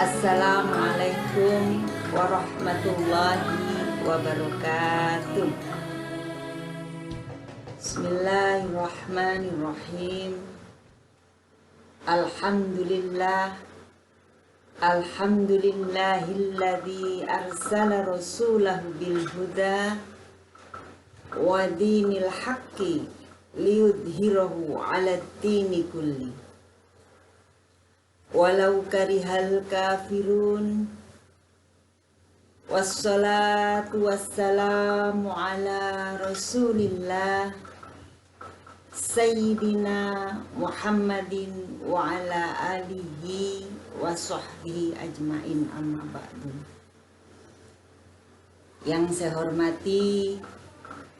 Assalamualaikum warahmatullahi wabarakatuh. Bismillahirrahmanirrahim. Alhamdulillahilladzi arsala rasulahu bil huda wa dinil haqqi liyudhhirahu 'alad dini kulli walau karihal kafirun. Wassalatu wassalamu ala rasulillah Sayyidina Muhammadin wa ala alihi wa sahbihi ajmain, amma ba'du. Yang saya hormati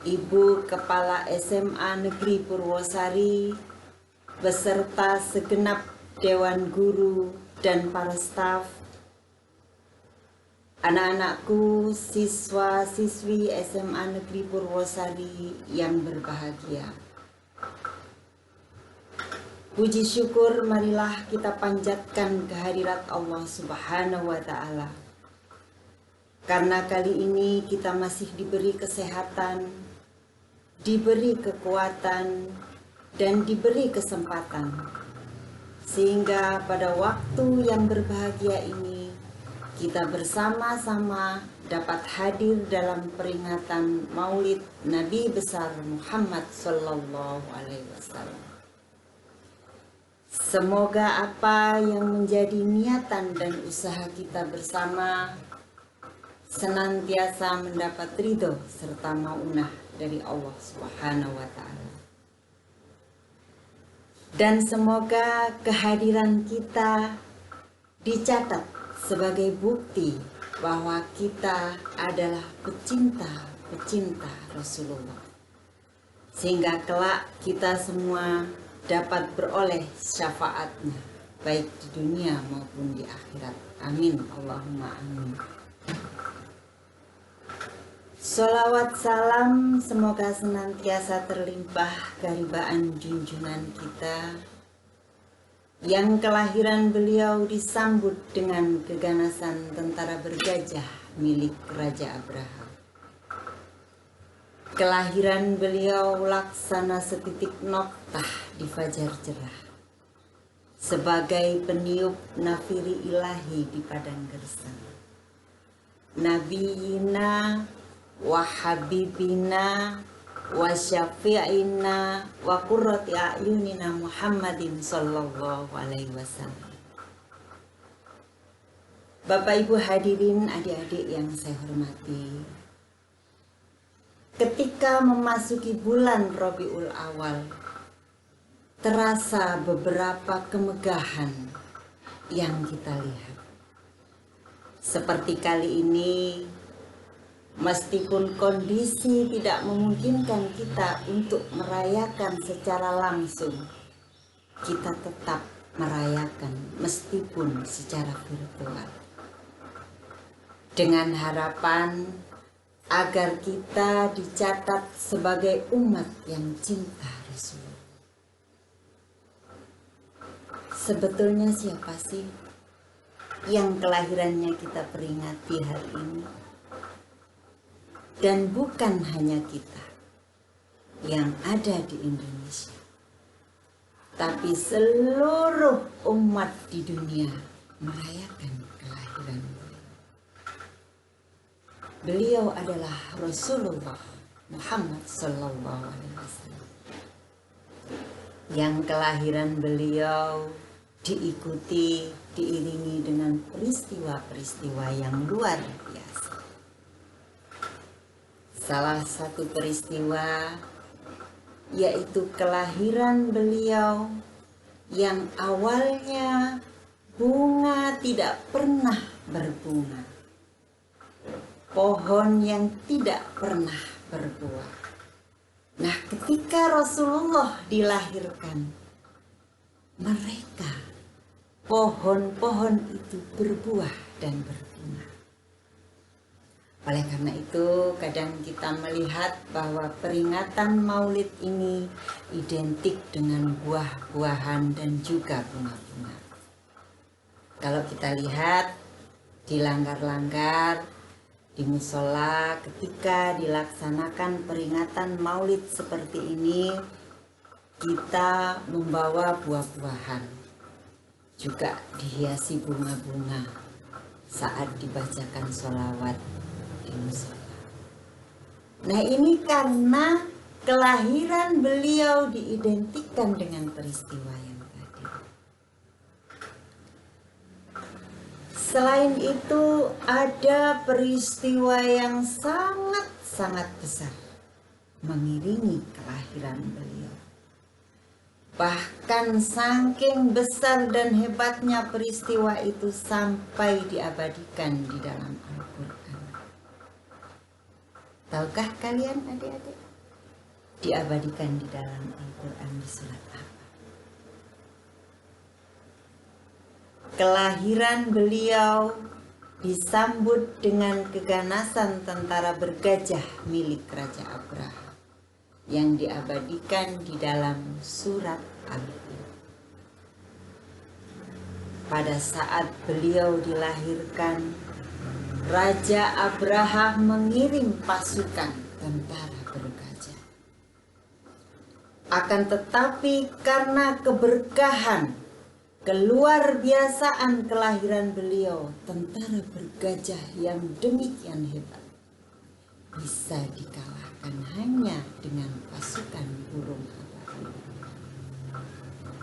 Ibu Kepala SMA Negeri Purwosari beserta segenap Dewan Guru dan para staf, anak-anakku, siswa-siswi SMA Negeri Purwosari yang berbahagia. Puji syukur marilah kita panjatkan kehadirat Allah Subhanahu wa Ta'ala, karena kali ini kita masih diberi kesehatan, diberi kekuatan, dan diberi kesempatan, sehingga pada waktu yang berbahagia ini kita bersama-sama dapat hadir dalam peringatan Maulid Nabi besar Muhammad Sallallahu Alaihi Wasallam. Semoga apa yang menjadi niatan dan usaha kita bersama senantiasa mendapat ridho serta maunah dari Allah Subhanahu wa Ta'ala. Dan semoga kehadiran kita dicatat sebagai bukti bahwa kita adalah pecinta Rasulullah, sehingga kelak kita semua dapat beroleh syafaatnya baik di dunia maupun di akhirat. Amin, Allahumma amin. Sholawat salam semoga senantiasa terlimpah keharibaan junjungan kita yang kelahiran beliau disambut dengan keganasan tentara bergajah milik Raja Abraha. Kelahiran beliau laksana setitik noktah di fajar cerah, sebagai peniup nafiri ilahi di padang gersang. Nabiyina wa habibina wa syafi'ina wa qurrati a'yunina Muhammadin sallallahu alaihi wasallam. Bapak Ibu hadirin, adik-adik yang saya hormati, ketika memasuki bulan Rabiul Awal, terasa beberapa kemegahan yang kita lihat. Seperti kali ini, meskipun kondisi tidak memungkinkan kita untuk merayakan secara langsung, kita tetap merayakan meskipun secara virtual, dengan harapan agar kita dicatat sebagai umat yang cinta Rasul. Sebetulnya siapa sih yang kelahirannya kita peringati hari ini? Dan bukan hanya kita yang ada di Indonesia, tapi seluruh umat di dunia merayakan kelahiran beliau. Beliau adalah Rasulullah Muhammad Sallallahu Alaihi Wasallam, yang kelahiran beliau diiringi dengan peristiwa-peristiwa yang luar biasa. Salah satu peristiwa yaitu kelahiran beliau yang awalnya bunga tidak pernah berbunga, pohon yang tidak pernah berbuah. Nah, ketika Rasulullah dilahirkan, pohon-pohon itu berbuah dan berbunga. Oleh karena itu, kadang kita melihat bahwa peringatan Maulid ini identik dengan buah-buahan dan juga bunga-bunga. Kalau kita lihat dilanggar-langgar di musola ketika dilaksanakan peringatan Maulid seperti ini, kita membawa buah-buahan, juga dihiasi bunga-bunga saat dibacakan sholawat di musola. Nah, ini karena kelahiran beliau diidentikan dengan peristiwa yang tadi. Selain itu, ada peristiwa yang sangat-sangat besar mengiringi kelahiran beliau. Bahkan saking besar dan hebatnya peristiwa itu sampai diabadikan di dalam Al-Quran. Tahukah kalian adik-adik? Diabadikan di dalam Al-Quran di surat apa? Kelahiran beliau disambut dengan keganasan tentara bergajah milik Raja Abraha yang diabadikan di dalam surat Al-Fil. Pada saat beliau dilahirkan, Raja Abraha mengirim pasukan tentara bergajah. Akan tetapi karena keberkahan, keluar biasaan kelahiran beliau, tentara bergajah yang demikian hebat bisa dikalahkan hanya dengan pasukan burung ababil.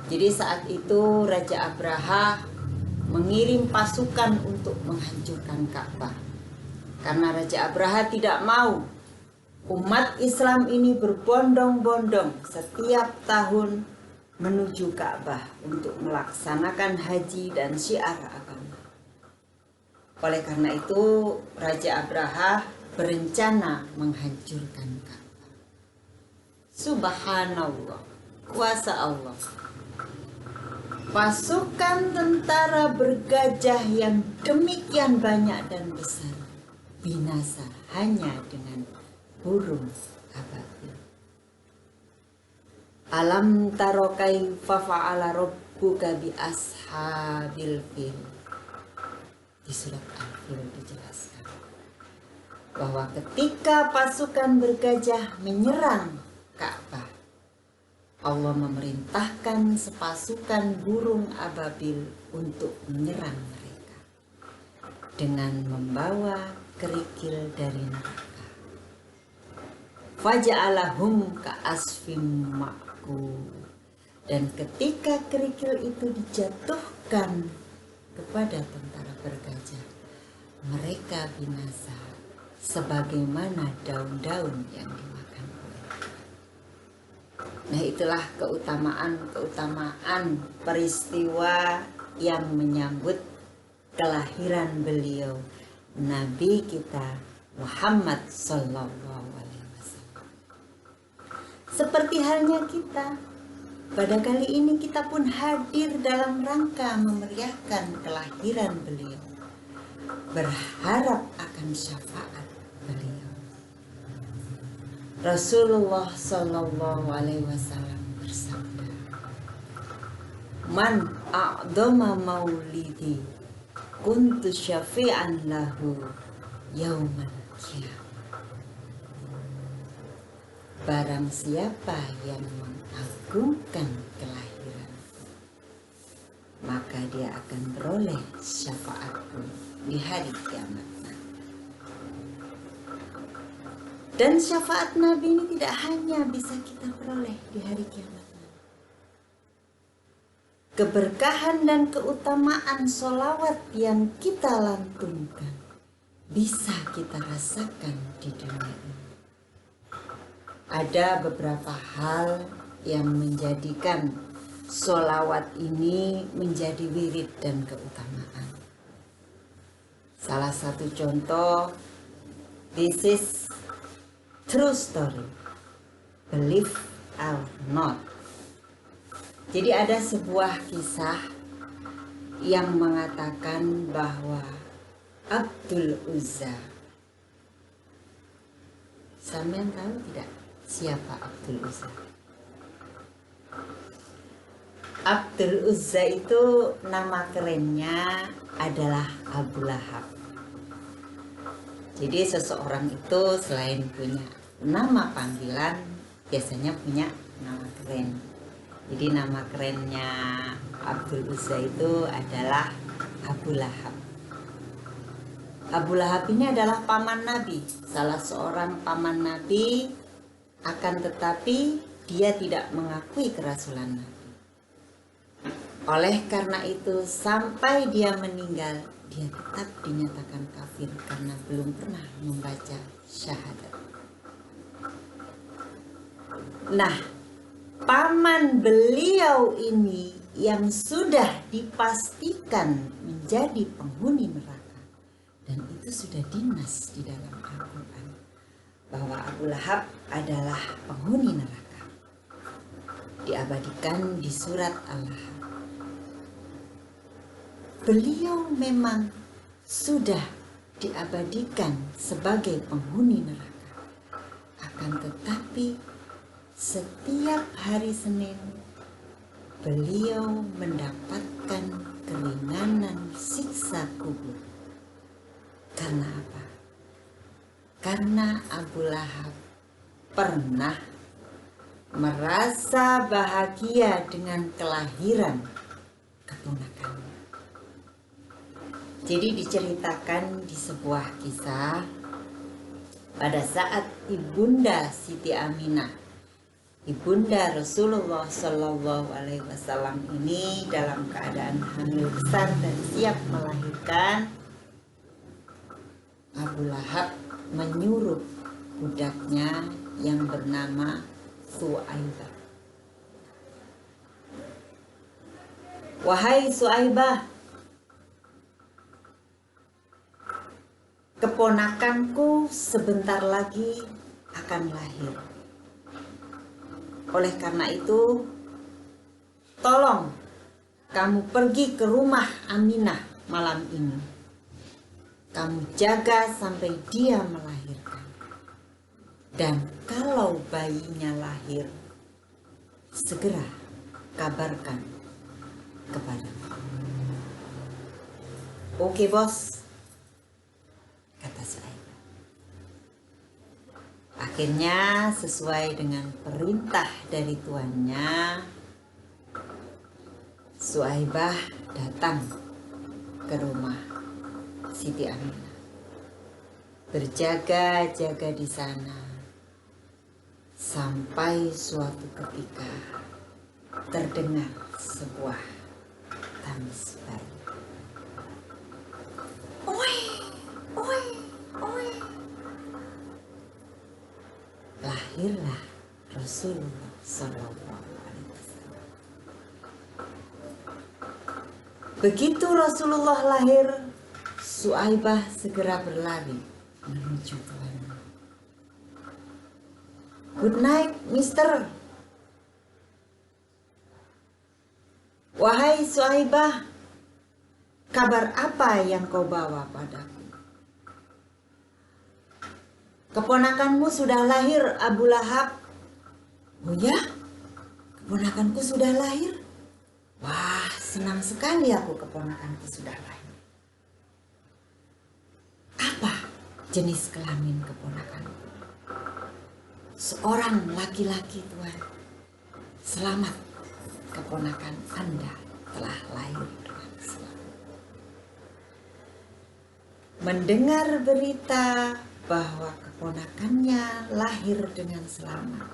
Jadi saat itu Raja Abraha mengirim pasukan untuk menghancurkan Ka'bah. Karena Raja Abraha tidak mau umat Islam ini berbondong-bondong setiap tahun menuju Ka'bah untuk melaksanakan haji dan syiar agama. Oleh karena itu Raja Abraha berencana menghancurkan Ka'bah. Subhanallah, kuasa Allah. Pasukan tentara bergajah yang demikian banyak dan besar binasa hanya dengan burung ababil. Alam taro kaifa fa'ala rabbuka bi ashabil fil. Di surat Al-Fil dijelaskan bahwa ketika pasukan bergajah menyerang Ka'bah, Allah memerintahkan sepasukan burung ababil untuk menyerang mereka dengan membawa kerikil dari neraka. Faja'alahum ka'asfin ma'kul. Dan ketika kerikil itu dijatuhkan kepada tentara bergajah, mereka binasa sebagaimana daun-daun yang dimakan oleh. Nah, itulah keutamaan peristiwa yang menyambut kelahiran beliau, Nabi kita Muhammad Sallallahu Alaihi Wasallam. Seperti halnya kita, pada kali ini kita pun hadir dalam rangka memeriahkan kelahiran beliau, berharap akan syafaat beliau. Rasulullah Sallallahu Alaihi Wasallam bersabda, "Man a'dama maulidi kuntu syafi'an lahu yaumal qiyamah." Barang siapa yang mengagungkan kelahiran, maka dia akan beroleh syafaatku di hari kiamat. Dan syafaat Nabi ini tidak hanya bisa kita peroleh di hari kiamat nanti. Keberkahan dan keutamaan sholawat yang kita lantunkan bisa kita rasakan di dunia ini. Ada beberapa hal yang menjadikan sholawat ini menjadi wirid dan keutamaan. Salah satu contoh, this is true story, believe or not. Jadi ada sebuah kisah yang mengatakan bahwa Abdul Uzza, sampean tahu tidak siapa Abdul Uzza? Abdul Uzza itu nama kerennya adalah Abu Lahab. Jadi seseorang itu selain punya nama panggilan, biasanya punya nama keren. Jadi nama kerennya Abdul Uzza itu adalah Abu Lahab. Abu Lahab ini adalah paman Nabi, salah seorang paman Nabi, akan tetapi dia tidak mengakui kerasulan Nabi. Oleh karena itu sampai dia meninggal, dia tetap dinyatakan kafir karena belum pernah membaca syahadat. Nah, paman beliau ini yang sudah dipastikan menjadi penghuni neraka, dan itu sudah dinas di dalam Al-Quran bahwa Abu Lahab adalah penghuni neraka, diabadikan di surat Al-Lahab. Beliau memang sudah diabadikan sebagai penghuni neraka, akan tetapi setiap hari Senin beliau mendapatkan keringanan siksa kubur. Karena apa? Karena Abu Lahab pernah merasa bahagia dengan kelahiran keponakannya. Jadi diceritakan di sebuah kisah pada saat Ibunda Siti Aminah, Ibunda Rasulullah Shallallahu Alaihi Wasallam ini dalam keadaan hamil besar dan siap melahirkan, Abu Lahab menyuruh budaknya yang bernama Suaibah. Wahai Suaibah, keponakanku sebentar lagi akan lahir. Oleh karena itu, tolong kamu pergi ke rumah Aminah malam ini. Kamu jaga sampai dia melahirkan. Dan kalau bayinya lahir, segera kabarkan kepadaku. Oke, bos, kata Suaibah. Akhirnya sesuai dengan perintah dari tuannya, Suaibah datang ke rumah Siti Aminah, berjaga-jaga di sana sampai suatu ketika terdengar sebuah tangis bayi. Oi, oi, oi. Lahirlah Rasulullah Sallallahu Alaihi Wasallam. Begitu Rasulullah lahir, Suaibah segera berlari menuju tuannya. Good night, Mister. Wahai Suaibah, kabar apa yang kau bawa padaku? Keponakanmu sudah lahir, Abu Lahab. Oh ya? Keponakanku sudah lahir? Wah, senang sekali aku keponakanku sudah lahir. Apa jenis kelamin keponakanku? Seorang laki-laki, Tuhan. Selamat, keponakan Anda telah lahir dengan selamat. Mendengar berita bahwa keponakannya lahir dengan selamat,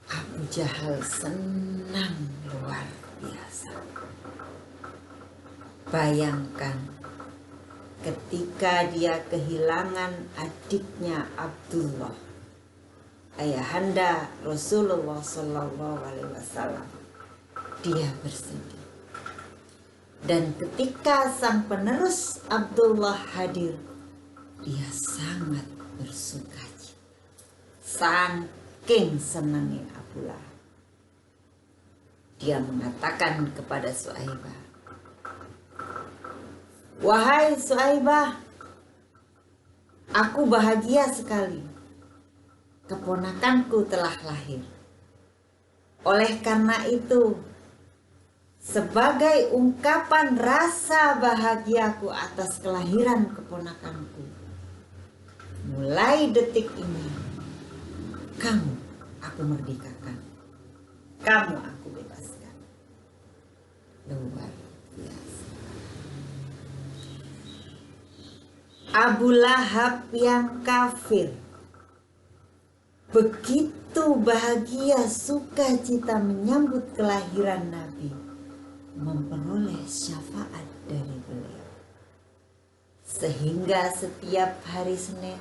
Abu Jahal senang luar biasa. Bayangkan ketika dia kehilangan adiknya Abdullah, ayahanda Rasulullah Shallallahu Alaihi Wasallam, dia bersedih. Dan ketika sang penerus Abdullah hadir, dia sangat bersukacita. Saking senangnya Abu Lahab, dia mengatakan kepada Suaibah, wahai Suaibah, aku bahagia sekali. Keponakanku telah lahir. Oleh karena itu, sebagai ungkapan rasa bahagiaku atas kelahiran keponakanku. Mulai detik ini, kamu aku merdekakan, kamu aku bebaskan. Luar biasa. Abu Lahab yang kafir begitu bahagia sukacita menyambut kelahiran Nabi, memperoleh syafaat dari beliau, sehingga setiap hari Senin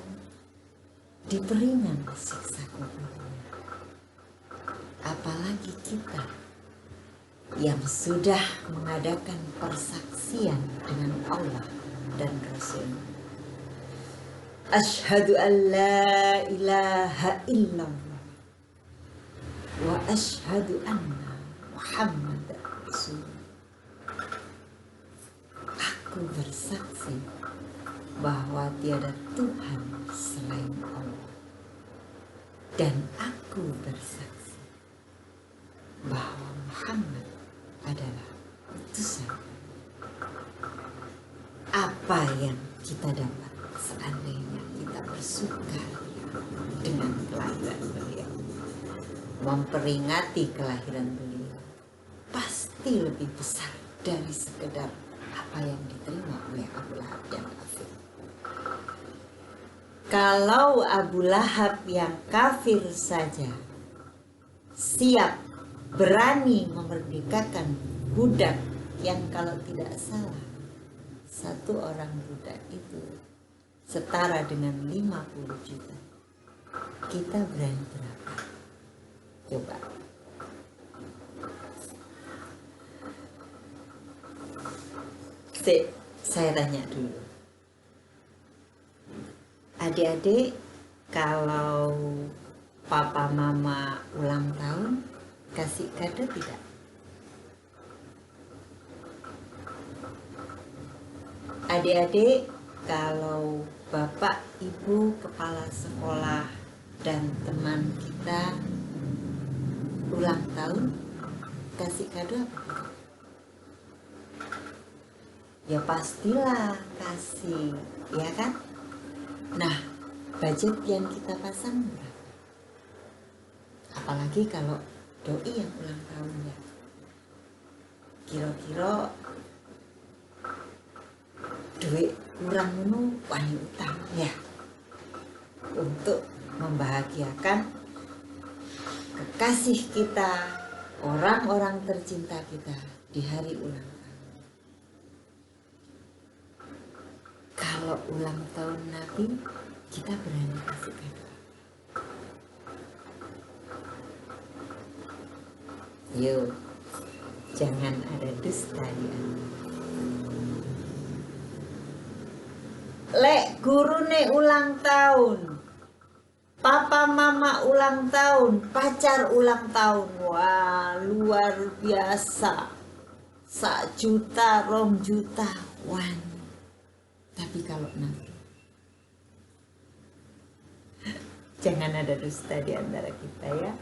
diperingan siksa kuburnya. Apalagi kita yang sudah mengadakan persaksian dengan Allah dan Rasul. Asyhadu an la ilaha illallah wa asyhadu anna Muhammadar Rasulullah. Aku bersaksi bahwa tiada Tuhan selain Allah, dan aku bersaksi bahwa Muhammad adalah utusan. Apa yang kita dapat seandainya kita bersuka dengan kelahiran beliau, memperingati kelahiran beliau, pasti lebih besar dari sekedar apa yang diterima oleh Abu Lahab yang kafir. Kalau Abu Lahab yang kafir saja siap berani memerdekakan budak yang kalau tidak salah satu orang budak itu setara dengan 50 juta. Kita berani berapa? Coba. Saya tanya dulu. Adik-adik, kalau papa mama ulang tahun, kasih kado tidak? Adik-adik, kalau bapak, ibu, kepala sekolah, dan teman kita ulang tahun, kasih kado apa? Ya pastilah kasih, ya kan? Nah, budget yang kita pasang berapa? Apalagi kalau doi yang ulang tahun ya. Kira-kira duit kurang menu wani utang ya, untuk membahagiakan kekasih kita, orang-orang tercinta kita di hari ulang tahun. Kalau ulang tahun Nabi, kita berani kasih kado. Yuk, jangan ada dusta di antara. Lek gurune ulang tahun, papa mama ulang tahun, pacar ulang tahun, wah luar biasa, 1 juta, 2 juta, wan. Tapi kalau Nabi, jangan ada dusta di antara kita ya.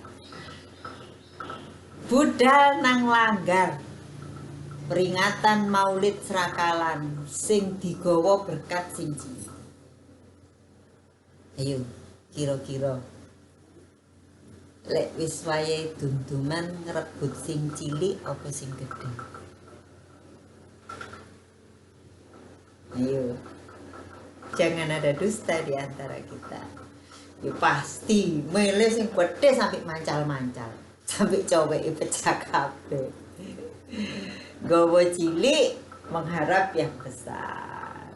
Budal nang langgar, peringatan Maulid Srakalan, sing digawa berkat sing cilik. Ayo, kira-kira lek wis wayahe dunduman ngrebut sing cilik apa sing gedhe? Ayo, jangan ada dusta di antara kita. Ya pasti milih sing gedhe sampai mancal-mancal, sampai coweke pecah kabeh. Gowo cilik mengharap yang besar.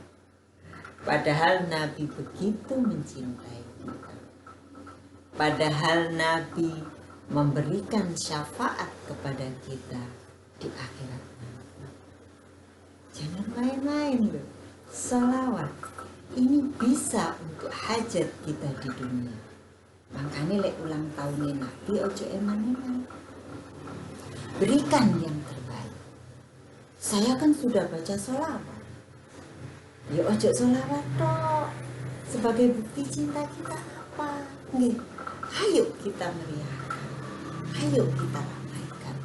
Padahal Nabi begitu mencintai kita. Padahal Nabi memberikan syafaat kepada kita di akhirat nanti. Jangan main-main loh. Sholawat ini bisa untuk hajat kita di dunia. Makanya lek ulang tahun Nabi ojo eman-eman. Berikan yang terbaik. Saya kan sudah baca sholawat. Ya ojo sholawat toh. Sebagai bukti cinta kita apa? Nggih. Ayo kita meriahkan. Ayo kita ramaikan.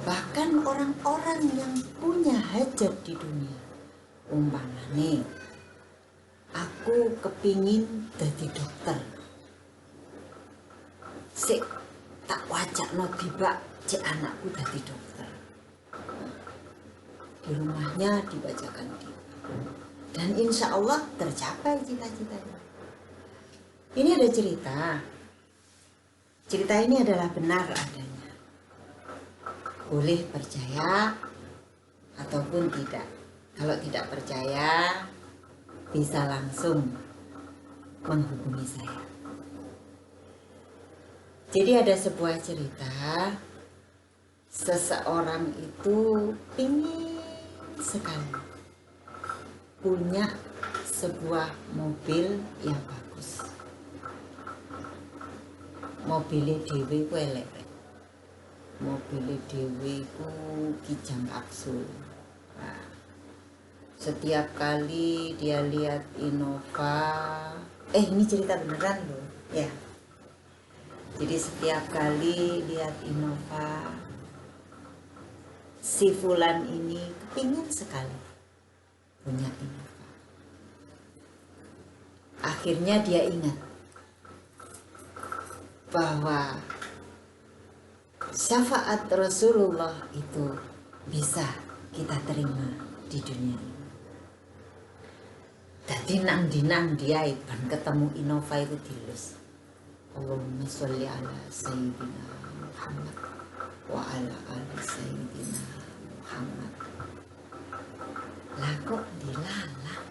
Bahkan orang-orang yang punya hajat di dunia, umpamane aku kepingin jadi dokter, sik tak wajakno tiba cek anakku jadi dokter, di rumahnya dibacakan tiba, dan insya Allah tercapai cita-citanya. Ini ada cerita ini adalah benar adanya, boleh percaya ataupun tidak. Kalau tidak percaya bisa langsung menghubungi saya. Jadi ada sebuah cerita, seseorang itu ingin sekali punya sebuah mobil yang bagus. Mobilnya dewe ku elek, mobilnya dewe ku kijang kapsul. Nah, setiap kali dia lihat Innova, ini cerita beneran loh ya. Jadi setiap kali lihat Innova, si Fulan ini kepingin sekali punya Innova. Akhirnya dia ingat bahwa syafaat Rasulullah itu bisa kita terima di dunia ini. Jadi nang dia ban ketemu Innova itu dilus, Allahumma sholli ala Sayyidina Muhammad wa ala ali Sayyidina Muhammad. Lah kok dilalah.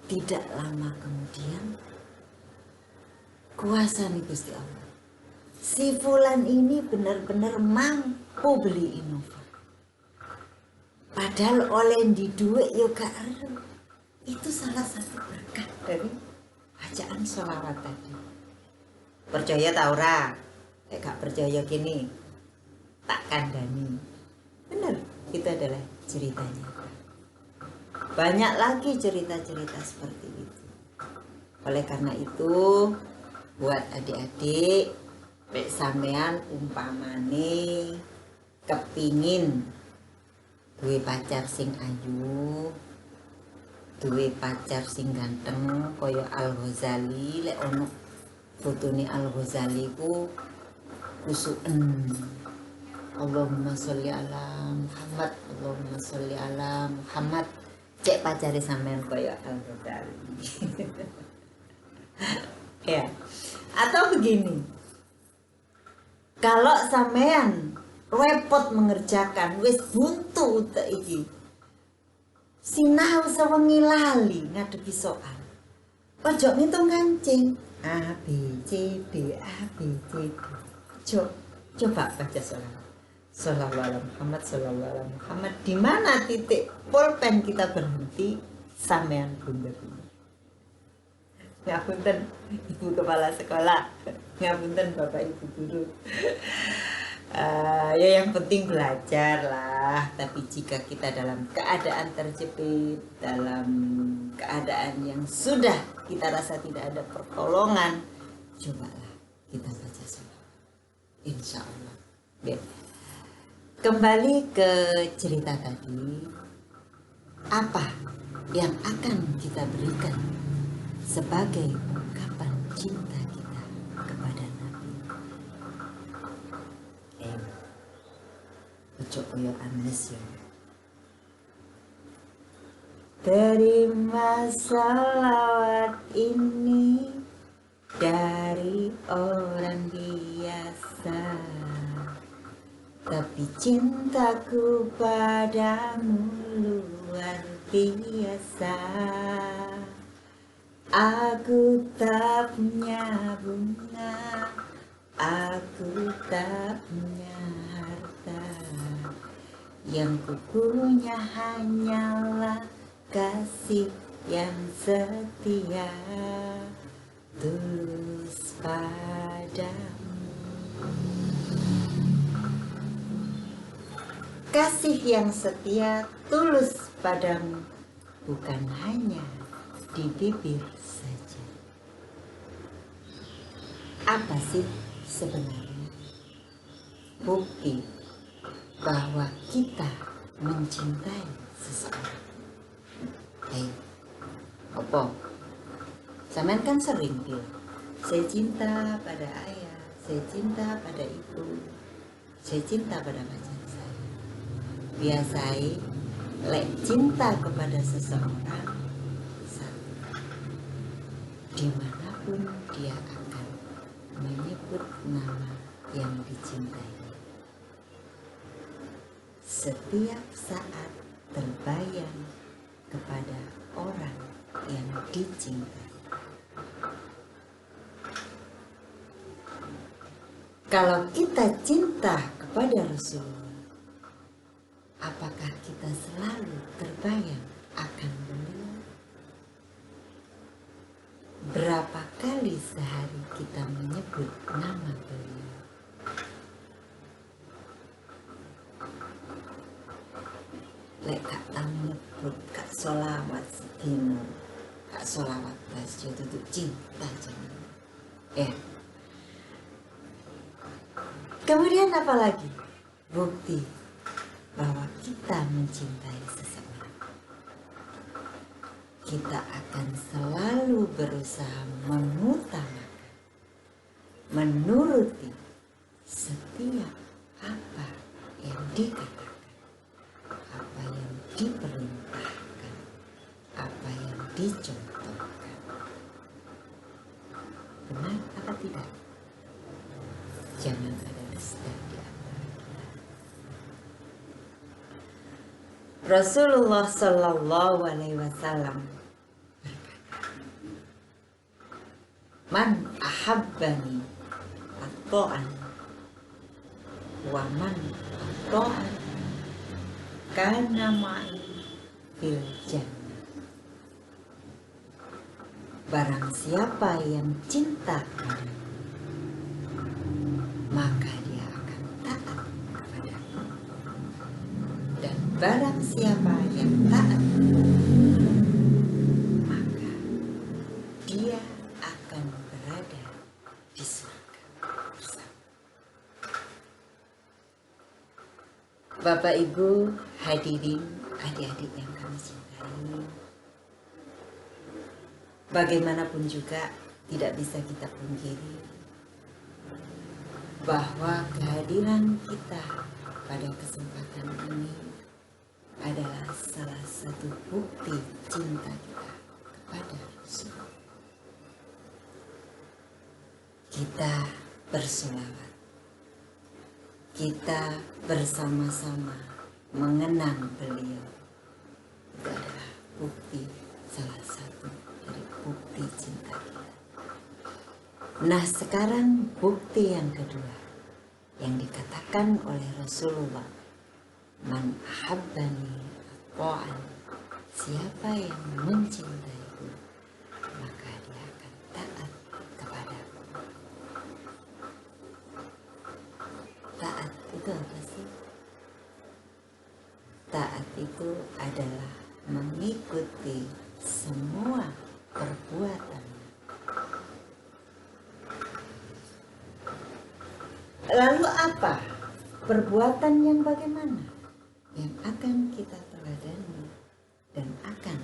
Tidak lama kemudian kuasa nih Gusti Allah, si Fulan ini benar-benar mampu beli Innova. Padahal oleh di duit yo gak ero. Itu salah satu berkah dari bacaan sholawat tadi. Percaya tau ora? Gak percaya gini, tak kandani. Benar, itu adalah ceritanya. Banyak lagi cerita-cerita seperti itu. Oleh karena itu, buat adik-adik, sampean umpamane kepingin duwe pacar sing ayu, duwe pacar sing ganteng kaya Al-Ghazali, lek ono fotone Al-Ghazali ku kusuken Allahumma sholli ala Muhammad, Allahumma sholli ala Muhammad, cek pacare sampean kaya Al-Ghazali. Ya. Atau begini, kalau sampean repot mengerjakan, wis buntu utek iki, sinau sewengi lali ngadepi soal, ojo ngitung kancing A B C D A B C D. Coba baca Sholawat ala Muhammad, Sholawat ala Muhammad. Di mana titik pulpen kita berhenti, sampean bunder. Ngapunten Ibu Kepala Sekolah, ngapunten Bapak Ibu Guru. Ya yang penting belajar lah. Tapi jika kita dalam keadaan terjepit, dalam keadaan yang sudah kita rasa tidak ada pertolongan, cobalah kita baca sholawat, insya Allah. Kembali ke cerita tadi, apa yang akan kita berikan sebagai ungkapan cinta kita kepada Nabi? Ojo koyo anes ya. Terima salawat ini dari orang biasa, tapi cintaku padamu luar biasa. Aku tak punya bunga, aku tak punya harta, yang ku punya hanyalah kasih yang setia, tulus padamu. Kasih yang setia, tulus padamu, bukan hanya di bibir saja. Apa sih sebenarnya bukti bahwa kita mencintai seseorang. Ayo, apa? Sampean kan sering bilang, saya cinta pada ayah, saya cinta pada ibu, saya cinta pada pacar saya. Biasai, lek cinta kepada seseorang, dimanapun dia akan menyebut nama yang dicintai. Setiap saat terbayang kepada orang yang dicintai. Kalau kita cinta kepada Rasulullah, apakah kita selalu terbayang akan beliau? Berapa kali sehari kita menyebut nama beliau? Lek kak tamu nyebut kak solawat sedino, kak solawat tasyo tutup cinta jangan. Ya. Kemudian apa lagi? Bukti bahwa kita mencintai seseorang. Kita akan selalu berusaha mengutamakan, menuruti setiap apa yang dikatakan, apa yang diperintahkan, apa yang dicontohkan. Benar apa tidak? Jangan ada dusta di antara kita. Rasulullah Sallallahu Alaihi Wasallam berkata, "Man ahabbani at-ta'an wa man at-ta'an kana ma'i fil jannah." Barang siapa yang cinta padaku, maka dia akan taat kepadaku. Dan barang siapa yang taat, maka dia akan berada di surga bersama. Bapak Ibu hadirin, adik-adik yang kami cintai, bagaimanapun juga tidak bisa kita pungkiri bahwa kehadiran kita pada kesempatan ini adalah salah satu bukti cinta kita kepada Rasulullah. Kita bersolawat, kita bersama-sama mengenang beliau. Itu adalah bukti, salah satu dari bukti cinta kita. Nah, sekarang bukti yang kedua yang dikatakan oleh Rasulullah, man ahabbani at-ta'an, siapa yang mencintaiku maka dia akan taat kepadaku. Taat itu apa sih? Taat itu adalah mengikuti semua perbuatan. Lalu apa? Perbuatan yang bagaimana? Yang akan kita teladani dan akan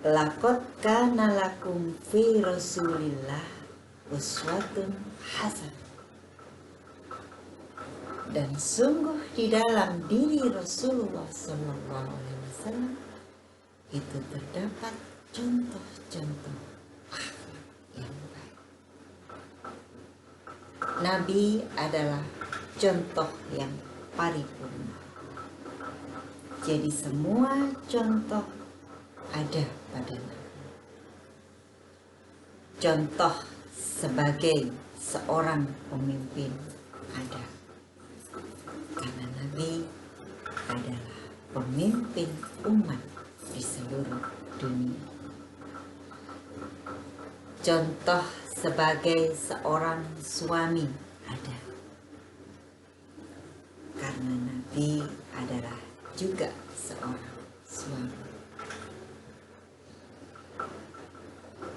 laqad kana lakum fi Rasulillah uswatun hasanah. Dan sungguh di dalam diri Rasulullah Sallallahu Alaihi Wasallam itu terdapat contoh-contoh akhlak yang baik. Nabi adalah contoh yang paripurna. Jadi semua contoh ada pada Nabi. Contoh sebagai seorang pemimpin ada. Karena Nabi adalah pemimpin umat di seluruh dunia. Contoh sebagai seorang suami ada. Karena Nabi adalah juga seorang suami.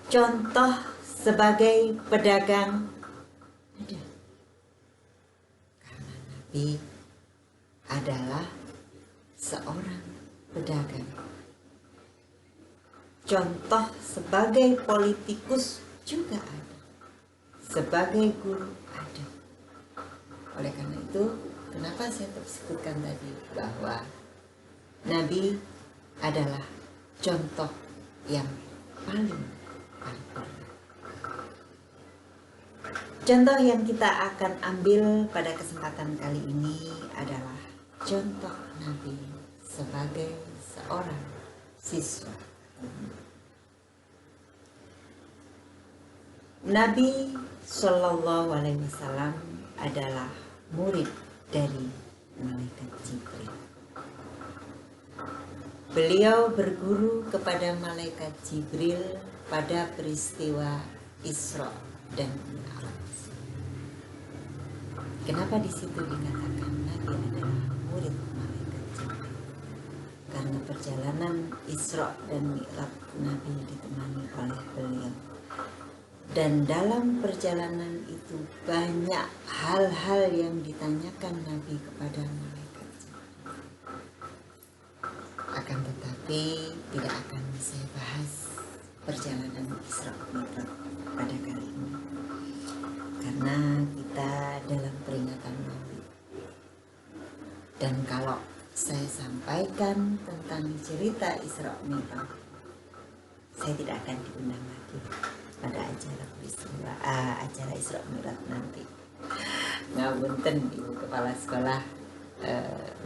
Contoh sebagai pedagang ada. Nabi adalah seorang pedagang. Contoh sebagai politikus juga ada, sebagai guru ada. Oleh karena itu, kenapa saya sebutkan tadi bahwa Nabi adalah contoh yang paling paripurna. Contoh yang kita akan ambil pada kesempatan kali ini adalah contoh Nabi sebagai seorang siswa. Nabi Shallallahu Alaihi Wasallam adalah murid dari malaikat Jibril. Beliau berguru kepada malaikat Jibril pada peristiwa Isra dan Mi'raj. Kenapa di situ dikatakan Nabi adalah murid malaikat Jibril? Karena perjalanan Isra dan Mi'raj Nabi ditemani oleh beliau. Dan dalam perjalanan itu banyak hal-hal yang ditanyakan Nabi kepada malaikat Jibril. Akan tetapi tidak akan saya bahas perjalanan Isra Mi'raj pada kali ini, karena kita dalam peringatan Maulid. Dan kalau saya sampaikan tentang cerita Isra Mi'raj, saya tidak akan diundang lagi pada acara Isra Mi'raj nanti. Ngapunten Ibu Kepala Sekolah,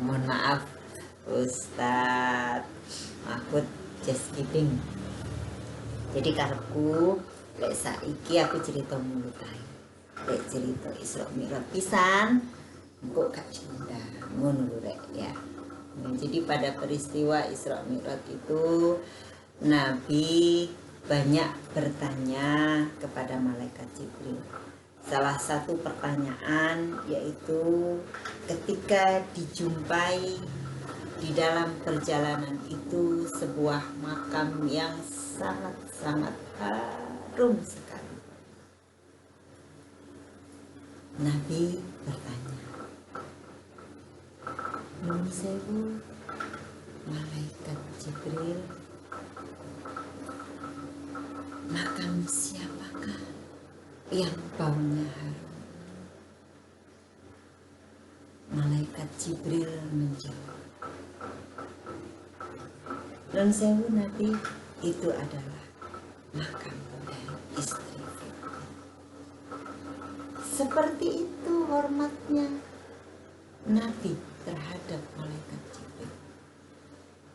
mohon maaf Ustadz Mahfud just kidding. Jadi karepku lek saiki aku cerita mulut ae. Lek cerita Isra Mi'raj pisan kok gak cinta ngono lho rek ya. Nah, jadi pada peristiwa Isra Mi'raj itu Nabi banyak bertanya kepada malaikat Jibril. Salah satu pertanyaan yaitu ketika dijumpai di dalam perjalanan itu sebuah makam yang sangat-sangat harum sekali. Nabi bertanya, "Nun sewu, malaikat Jibril, makam siapakah yang baunya harum?" Malaikat Jibril menjawab, "Nun sewu Nabi, itu adalah makam dari istri Fitri." Seperti itu hormatnya Nabi terhadap malaikat Jibril.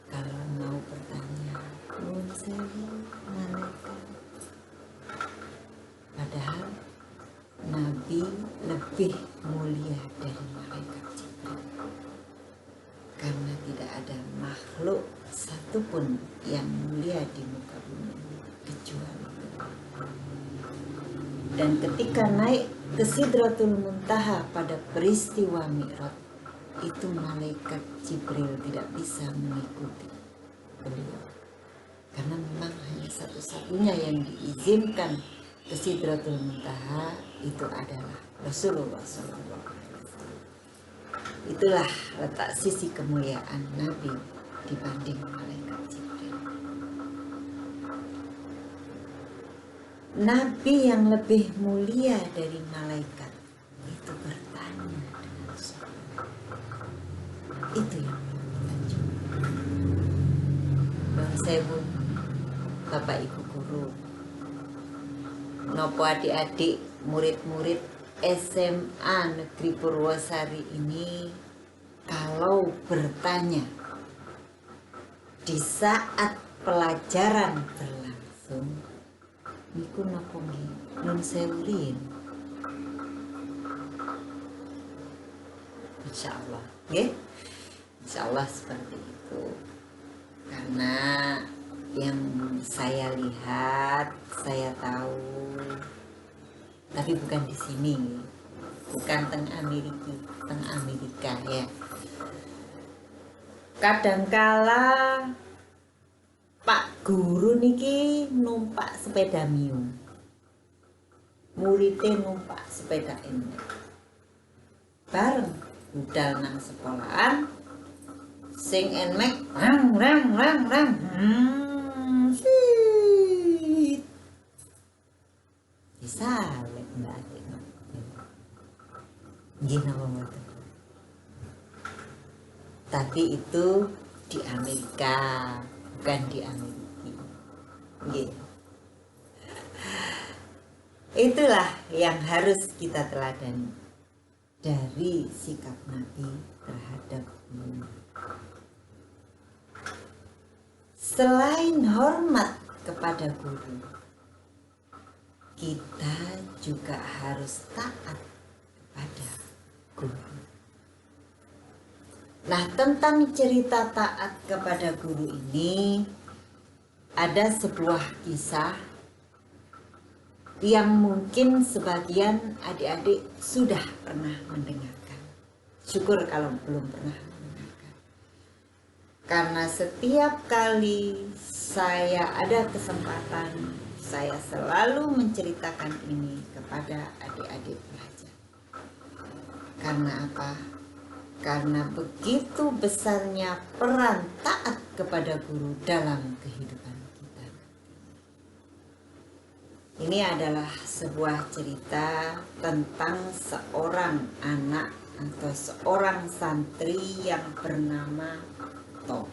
Kalau mau bertanya, "Nun sewu malaikat," padahal Nabi lebih mulia dari malaikat Jibril, karena tidak ada makhluk satupun yang mulia di muka bumi kecuali beliau. Dan ketika naik ke Sidratul Muntaha pada peristiwa Mi'raj itu, malaikat Jibril tidak bisa mengikuti beliau, karena memang hanya satu-satunya yang diizinkan ke Sidratul Muntaha itu adalah Rasulullah SAW. Itulah letak sisi kemuliaan Nabi dibanding malaikat Jibril. Nabi yang lebih mulia dari malaikat itu bertanya dengan sopan. Itu yang kita coba. Bang Sewu, Bapak Ibu guru, nopo adik-adik murid-murid SMA Negeri Purwosari ini kalau bertanya di saat pelajaran berlangsung, niku nopo nggih nun sewulin? Insyaallah, nggih. Insyaallah seperti itu. Karena yang saya lihat, saya tahu, tapi bukan di sini, bukan teng Amerika ya. Kadangkala Pak guru niki numpak sepeda mio, muridnya numpak sepeda enek, bareng budal nang sekolahan sing enmek rang rang rang rang sit bisa Mbak Atik nggih napa mboten. Tapi itu di Amerika, bukan di Amerika. Nggih. Itulah yang harus kita teladani dari sikap Nabi terhadap guru. Selain hormat kepada guru, kita juga harus taat kepada guru. Nah, tentang cerita taat kepada guru ini ada sebuah kisah yang mungkin sebagian adik-adik sudah pernah mendengarkan. Syukur kalau belum pernah mendengarkan. Karena setiap kali saya ada kesempatan, saya selalu menceritakan ini kepada adik-adik pelajar. Karena apa? Karena begitu besarnya peran taat kepada guru dalam kehidupan kita. Ini adalah sebuah cerita tentang seorang anak atau seorang santri yang bernama To.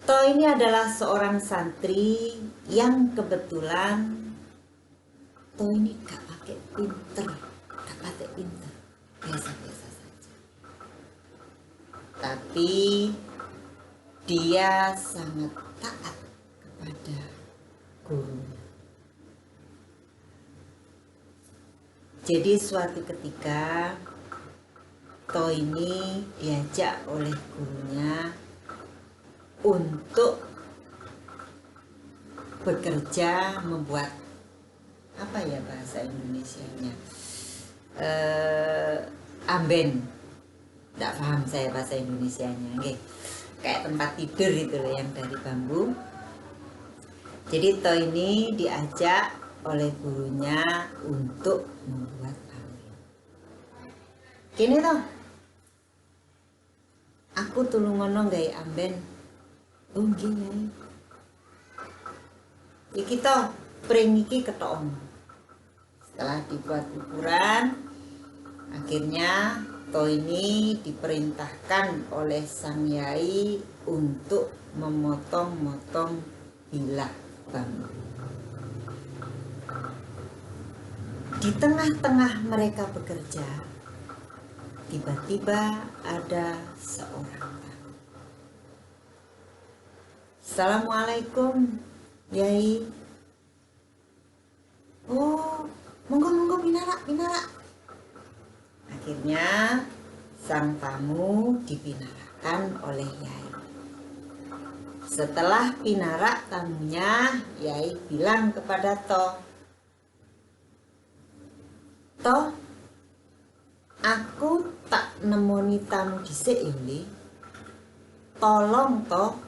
To ini adalah seorang santri yang kebetulan To ini gak pakai pinter, biasa-biasa saja. Tapi dia sangat taat kepada gurunya. Jadi suatu ketika To ini diajak oleh gurunya untuk bekerja membuat apa ya bahasa Indonesianya, amben, tidak paham saya bahasa Indonesianya. Oke. Kayak tempat tidur itu loh yang dari bambu. Jadi To ini diajak oleh gurunya untuk membuat amben. Kini toh, aku tulung ngono gawe amben. Oh nggih Nyai. Iki toh pring iki ketok. Setelah dibuat ukuran, akhirnya To ini diperintahkan oleh sang yai untuk memotong-motong bilah bambu. Di tengah-tengah mereka bekerja, tiba-tiba ada seorang tamu. Assalamualaikum, Yai. Oh, monggo pinarak. Akhirnya sang tamu dipinarakan oleh Yai. Setelah pinarak tamunya, Yai bilang kepada To, To, aku tak nemoni tamu dhisik ya. Tolong To,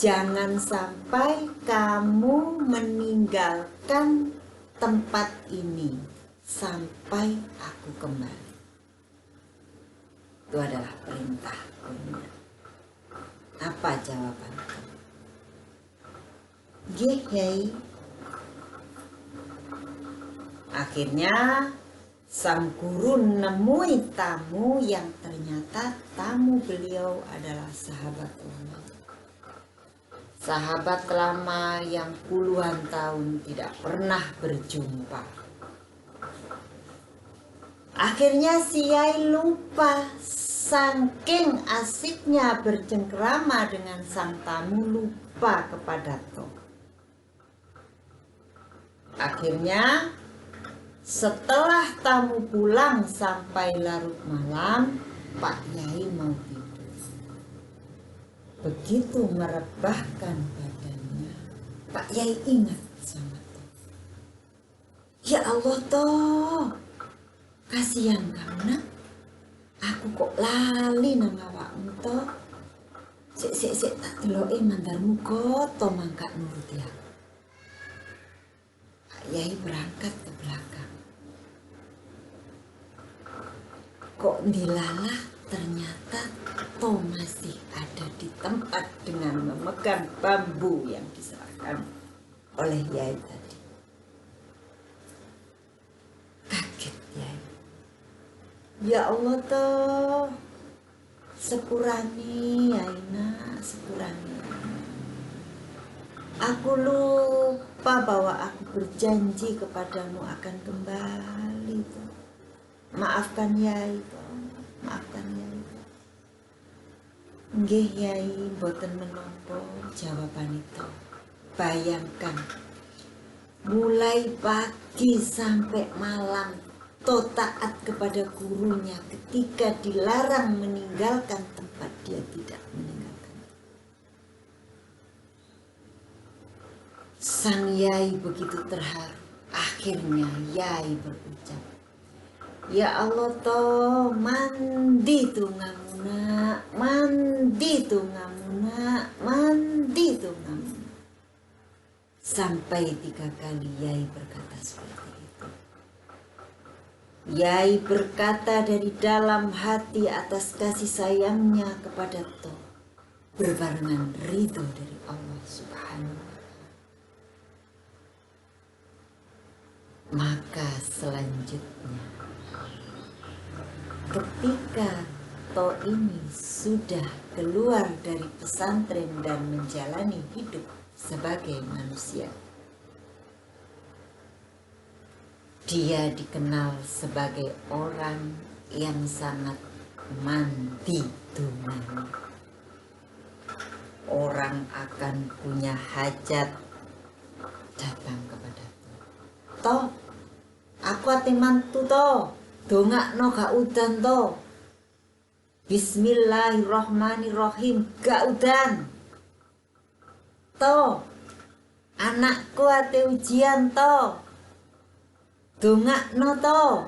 jangan sampai kamu meninggalkan tempat ini sampai aku kembali. Itu adalah perintah gurunya. Apa jawaban kamu? Nggih, Yai. Akhirnya sang guru nemui tamu yang ternyata tamu beliau adalah sahabat lama. Sahabat lama yang puluhan tahun tidak pernah berjumpa. Akhirnya si Yai lupa, saking asiknya bercengkrama dengan sang tamu, lupa kepada To. Akhirnya setelah tamu pulang sampai larut malam, Pak Yai mau tidur. Begitu merebahkan badannya, Pak Yai ingat sama To. Ya Allah To, kasihan kamu nak, aku kok lali nang awakmu To. Sik tak deloke mandarmu koto mangkat nuruti aku. Pak Yai berangkat ke belakang. kok dilalah ternyata toh masih ada di tempat dengan memegang bambu yang diserahkan oleh Yai tadi. Kaget Yai. Ya Allah toh, sepurani Yaina, sepurani. Aku lupa bahwa aku berjanji kepadamu akan kembali toh. Maafkan Yai toh, maafkan Yai. Nggih Yai, boten menapa jawaban itu. Bayangkan, mulai pagi sampai malam to taat kepada gurunya ketika dilarang meninggalkan tempat dia tidak meninggalkan. Sang Yai begitu terharu. Akhirnya Yai berucap, ya Allah toh, mandi tuh ngamuna, mandi tuh ngamuna, mandi tuh ngamuna. Sampai 3 kali Yai berkata seperti itu. Yai berkata dari dalam hati atas kasih sayangnya kepada toh, berbarengan ridho dari Allah Subhanahu wa Ta'ala. Maka selanjutnya, ketika toh ini sudah keluar dari pesantren dan menjalani hidup sebagai manusia, dia dikenal sebagai orang yang sangat mandi tunani. Orang akan punya hajat datang kepada toh, aku ati mantu toh, dongakno gak udan toh. Bismillahirrahmanirrahim, gak udan. Toh, anakku ate ujian toh, dongakno toh.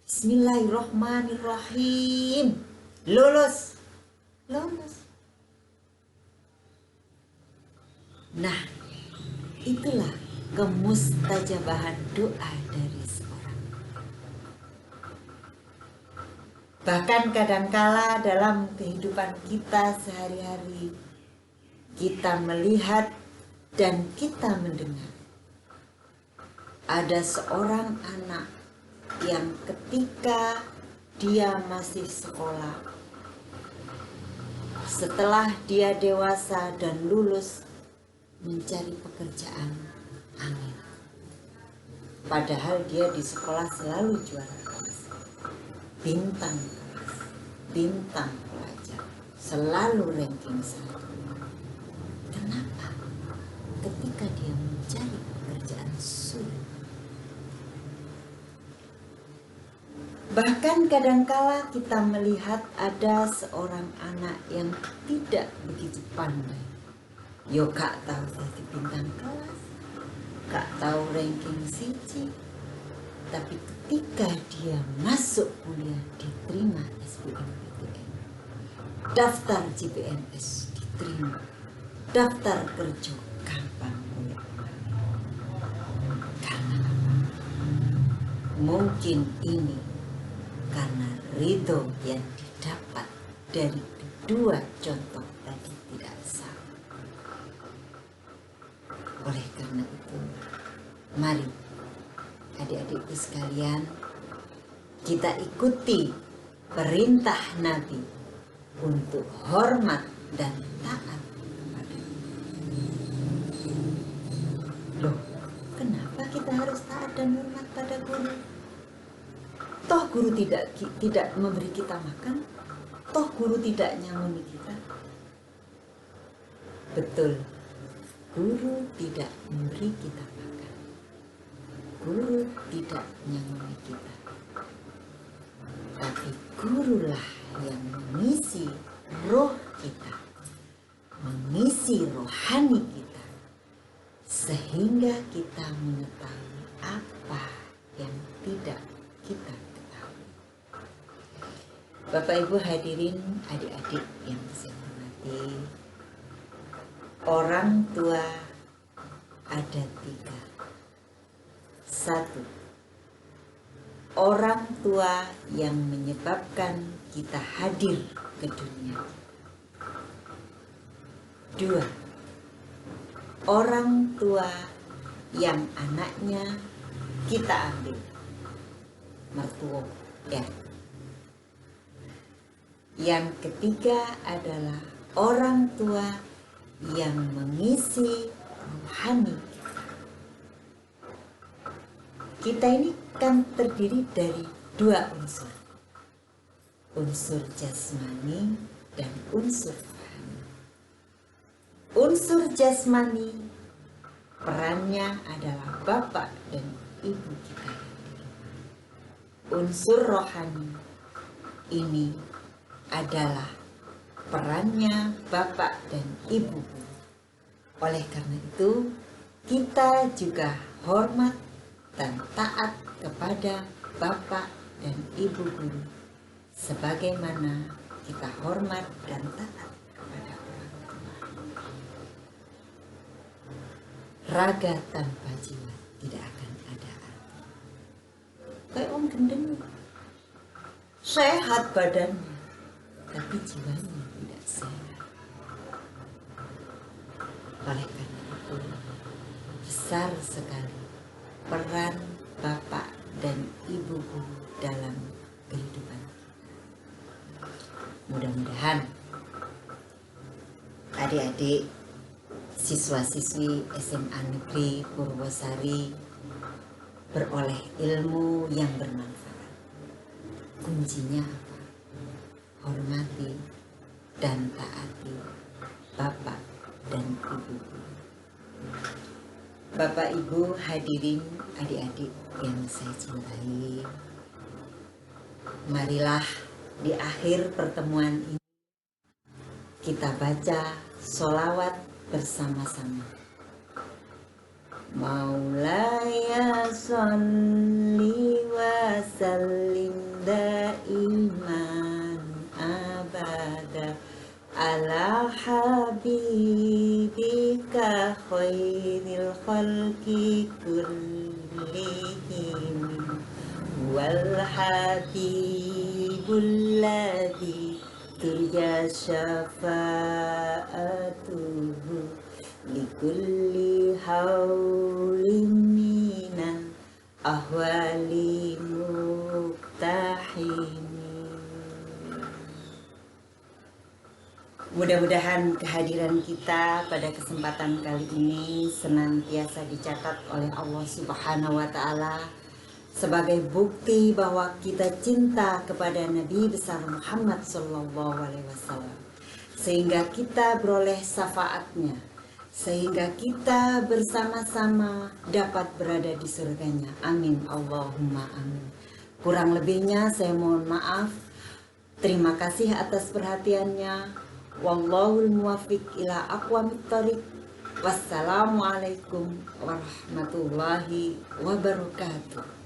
Bismillahirrahmanirrahim, lulus. Nah, itulah kemustajabahan doa dari seorang. Bahkan kadangkala dalam kehidupan kita sehari-hari, kita melihat dan kita mendengar ada seorang anak yang ketika dia masih sekolah, setelah dia dewasa dan lulus, mencari pekerjaan angin. Padahal dia di sekolah selalu juara kelas, bintang kelas, bintang pelajar, selalu ranking 1. Kenapa? Ketika dia mencari pekerjaan sulit. Bahkan kadangkala kita melihat ada seorang anak yang tidak begitu pandai. Yo gak tahu jadi bintang kelas, gak tahu ranking 1, tapi ketika dia masuk kuliah diterima SBMPTN, daftar CPNS diterima, daftar kerja gampang boleh. Karena apa? Mungkin ini karena ridho yang didapat dari kedua contoh tadi tidak sama. Oleh karena itu, mari adik-adikku sekalian, kita ikuti perintah Nabi untuk hormat dan taat kepada. Loh, kenapa kita harus taat dan hormat pada guru? Toh guru tidak memberi kita makan, toh guru tidak nyangoni kita. Betul. Guru tidak memberi kita makan, guru tidak menyangoni kita, tapi gurulah yang mengisi roh kita, mengisi rohani kita, sehingga kita mengetahui apa yang tidak kita ketahui. Bapak Ibu hadirin, adik-adik yang saya hormati, orang tua ada 3. 1, orang tua yang menyebabkan kita hadir ke dunia. 2. Orang tua yang anaknya kita ambil, mertua ya. Yang ketiga adalah orang tua yang mengisi rohani kita. Ini kan terdiri dari 2 unsur, unsur jasmani dan unsur rohani. Unsur jasmani perannya adalah bapak dan ibu kita. Unsur rohani ini adalah perannya bapak dan ibu. Oleh karena itu, kita juga hormat dan taat kepada bapak dan ibu guru, sebagaimana kita hormat dan taat kepada orang tua. Raga tanpa jiwa tidak akan ada arti. Kayak orang gendeng, sehat badannya, tapi jiwanya tidak sehat. Oleh karena itu, besar sekali peran bapak dan ibu guru dalam kehidupan kita. Mudah-mudahan adik-adik siswa-siswi SMA Negeri Purwosari beroleh ilmu yang bermanfaat. Kuncinya apa? Hormati dan taati bapak dan ibu. Bapak Ibu hadirin adik-adik yang saya cintai, marilah di akhir pertemuan ini kita baca sholawat bersama-sama. Maulaya sholli wa sallim daiman abada ala habibika khairil khalqi kullihim wal habibul ladzi turja syafa'atuhu likulli hawlim minan ahwali muktahimi. Mudah-mudahan kehadiran kita pada kesempatan kali ini senantiasa dicatat oleh Allah Subhanahu wa Ta'ala sebagai bukti bahwa kita cinta kepada Nabi besar Muhammad SAW, sehingga kita beroleh syafaatnya, sehingga kita bersama-sama dapat berada di surganya. Amin Allahumma amin. Kurang lebihnya saya mohon maaf. Terima kasih atas perhatiannya. Wallahul muwaffiq ila aqwamit thoriq. Wassalamualaikum warahmatullahi wabarakatuh.